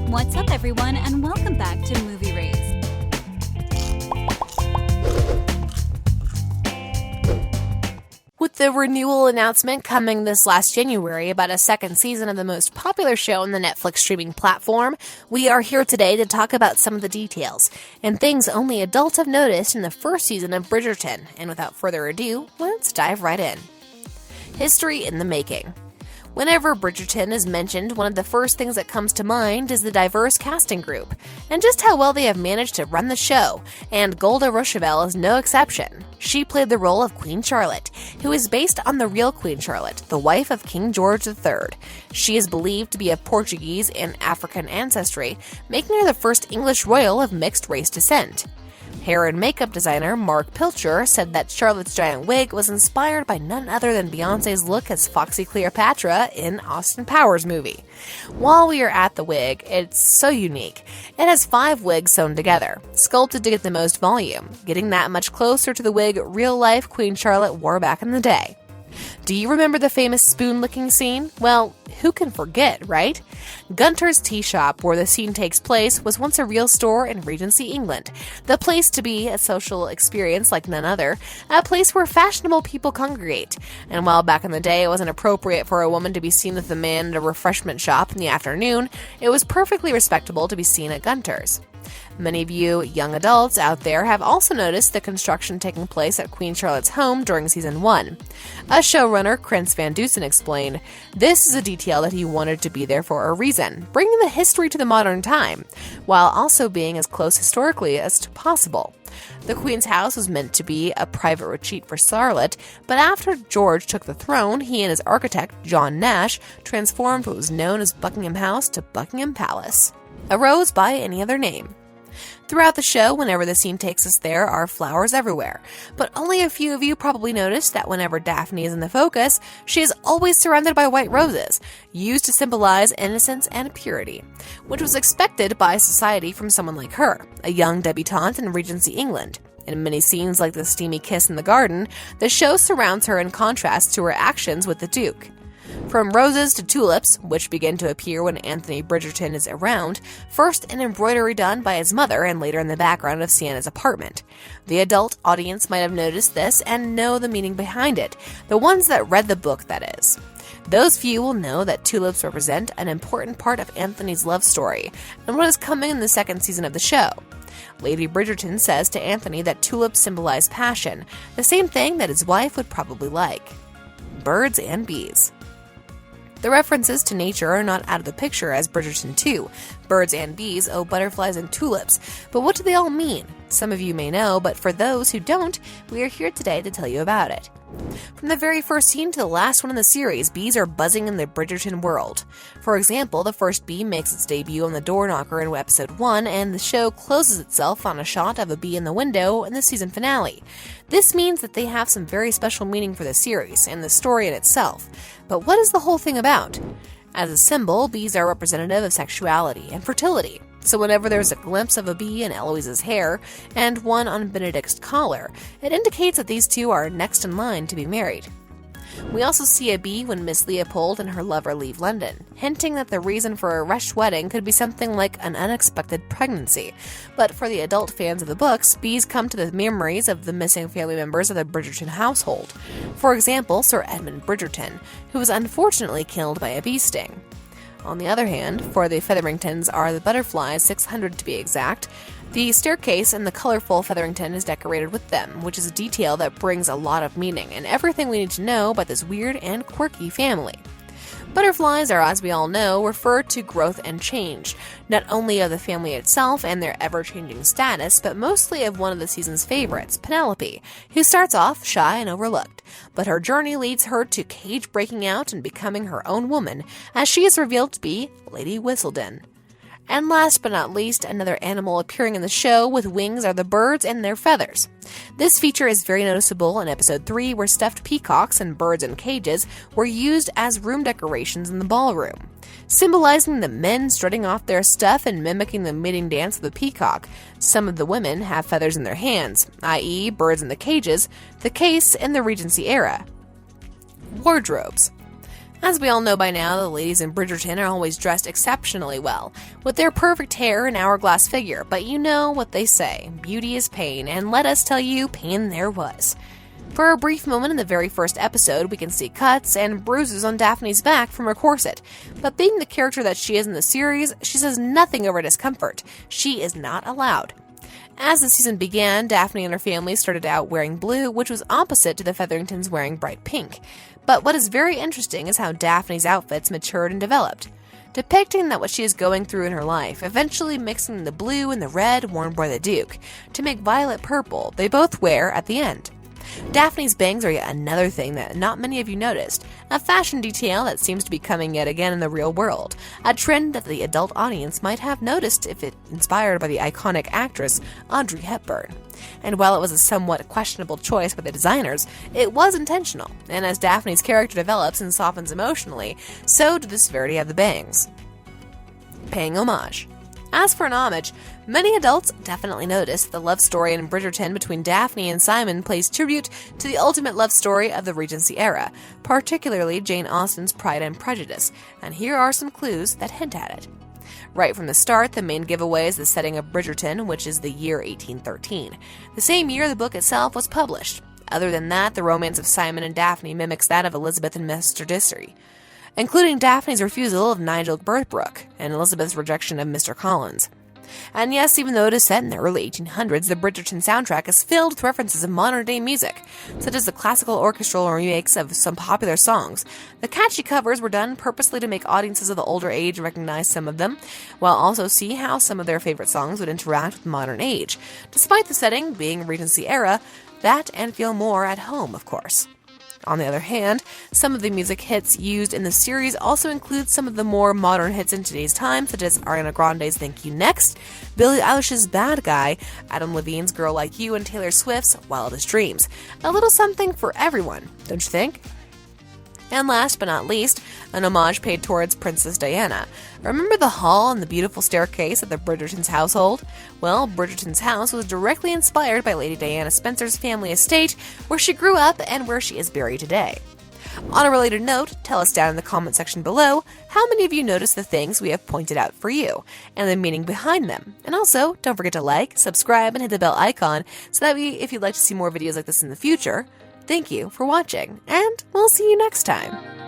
What's up, everyone, and welcome back to Movie Raised. With the renewal announcement coming this last January about a second season of the most popular show on the Netflix streaming platform, we are here today to talk about some of the details and things only adults have noticed in the first season of Bridgerton. And without further ado, let's dive right in. History in the making. Whenever Bridgerton is mentioned, one of the first things that comes to mind is the diverse casting group, and just how well they have managed to run the show, and Golda Rosheuel is no exception. She played the role of Queen Charlotte, who is based on the real Queen Charlotte, the wife of King George III. She is believed to be of Portuguese and African ancestry, making her the first English royal of mixed-race descent. Hair and makeup designer Mark Pilcher said that Charlotte's giant wig was inspired by none other than Beyoncé's look as Foxy Cleopatra in Austin Powers' movie. While we are at the wig, it's so unique. It has 5 wigs sewn together, sculpted to get the most volume, getting that much closer to the wig real-life Queen Charlotte wore back in the day. Do you remember the famous spoon-licking scene? Well, who can forget, right? Gunter's Tea Shop, where the scene takes place, was once a real store in Regency, England. The place to be, a social experience like none other, a place where fashionable people congregate. And while back in the day it wasn't appropriate for a woman to be seen with a man at a refreshment shop in the afternoon, it was perfectly respectable to be seen at Gunter's. Many of you young adults out there have also noticed the construction taking place at Queen Charlotte's home during Season 1. A showrunner, Chris Van Dusen, explained, "This is a detail that he wanted to be there for a reason, bringing the history to the modern time, while also being as close historically as possible. The Queen's house was meant to be a private retreat for Charlotte, but after George took the throne, he and his architect, John Nash, transformed what was known as Buckingham House to Buckingham Palace. A rose by any other name." Throughout the show, whenever the scene takes us, there are flowers everywhere. But only a few of you probably noticed that whenever Daphne is in the focus, she is always surrounded by white roses, used to symbolize innocence and purity, which was expected by society from someone like her, a young debutante in Regency, England. In many scenes like the steamy kiss in the garden, the show surrounds her in contrast to her actions with the Duke. From roses to tulips, which begin to appear when Anthony Bridgerton is around, first an embroidery done by his mother and later in the background of Sienna's apartment. The adult audience might have noticed this and know the meaning behind it, the ones that read the book, that is. Those few will know that tulips represent an important part of Anthony's love story and what is coming in the second season of the show. Lady Bridgerton says to Anthony that tulips symbolize passion, the same thing that his wife would probably like. Birds and bees. The references to nature are not out of the picture as Bridgerton 2. Birds and bees owe butterflies and tulips, but what do they all mean? Some of you may know, but for those who don't, we are here today to tell you about it. From the very first scene to the last one in the series, bees are buzzing in the Bridgerton world. For example, the first bee makes its debut on the door knocker in episode 1, and the show closes itself on a shot of a bee in the window in the season finale. This means that they have some very special meaning for the series and the story in itself. But what is the whole thing about? As a symbol, bees are representative of sexuality and fertility. So whenever there's a glimpse of a bee in Eloise's hair and one on Benedict's collar, it indicates that these two are next in line to be married. We also see a bee when Miss Leopold and her lover leave London, hinting that the reason for a rushed wedding could be something like an unexpected pregnancy. But for the adult fans of the books, bees come to the memories of the missing family members of the Bridgerton household. For example, Sir Edmund Bridgerton, who was unfortunately killed by a bee sting. On the other hand, for the Featheringtons are the butterflies, 600 to be exact. The staircase and the colorful Featherington is decorated with them, which is a detail that brings a lot of meaning and everything we need to know about this weird and quirky family. Butterflies are, as we all know, refer to growth and change, not only of the family itself and their ever-changing status, but mostly of one of the season's favorites, Penelope, who starts off shy and overlooked, but her journey leads her to cage breaking out and becoming her own woman, as she is revealed to be Lady Whistledown. And last but not least, another animal appearing in the show with wings are the birds and their feathers. This feature is very noticeable in episode 3, where stuffed peacocks and birds in cages were used as room decorations in the ballroom, symbolizing the men strutting off their stuff and mimicking the mating dance of the peacock. Some of the women have feathers in their hands, i.e. birds in the cages, the case in the Regency era. Wardrobes. As we all know by now, the ladies in Bridgerton are always dressed exceptionally well, with their perfect hair and hourglass figure, but you know what they say, beauty is pain, and let us tell you, pain there was. For a brief moment in the very first episode, we can see cuts and bruises on Daphne's back from her corset, but being the character that she is in the series, she says nothing of her discomfort. She is not allowed. As the season began, Daphne and her family started out wearing blue, which was opposite to the Featheringtons wearing bright pink. But what is very interesting is how Daphne's outfits matured and developed, depicting that what she is going through in her life, eventually mixing the blue and the red worn by the Duke, to make violet purple they both wear at the end. Daphne's bangs are yet another thing that not many of you noticed, a fashion detail that seems to be coming yet again in the real world, a trend that the adult audience might have noticed if it inspired by the iconic actress Audrey Hepburn. And while it was a somewhat questionable choice by the designers, it was intentional, and as Daphne's character develops and softens emotionally, so do the severity of the bangs. Paying homage. As for an homage, many adults definitely noticed the love story in Bridgerton between Daphne and Simon plays tribute to the ultimate love story of the Regency era, particularly Jane Austen's Pride and Prejudice, and here are some clues that hint at it. Right from the start, the main giveaway is the setting of Bridgerton, which is the year 1813, the same year the book itself was published. Other than that, the romance of Simon and Daphne mimics that of Elizabeth and Mr. Dissery, including Daphne's refusal of Nigel Birthbrook and Elizabeth's rejection of Mr. Collins. And yes, even though it is set in the early 1800s, the Bridgerton soundtrack is filled with references of modern-day music, such as the classical orchestral remakes of some popular songs. The catchy covers were done purposely to make audiences of the older age recognize some of them, while also see how some of their favorite songs would interact with modern age, despite the setting being Regency era, that and feel more at home, of course. On the other hand, some of the music hits used in the series also include some of the more modern hits in today's time, such as Ariana Grande's Thank You Next, Billie Eilish's Bad Guy, Adam Levine's Girl Like You, and Taylor Swift's Wildest Dreams. A little something for everyone, don't you think? And last but not least, an homage paid towards Princess Diana. Remember the hall and the beautiful staircase at the Bridgerton's household? Well, Bridgerton's house was directly inspired by Lady Diana Spencer's family estate, where she grew up and where she is buried today. On a related note, tell us down in the comment section below how many of you noticed the things we have pointed out for you, and the meaning behind them. And also, don't forget to like, subscribe, and hit the bell icon so that if you'd like to see more videos like this in the future. Thank you for watching, and we'll see you next time.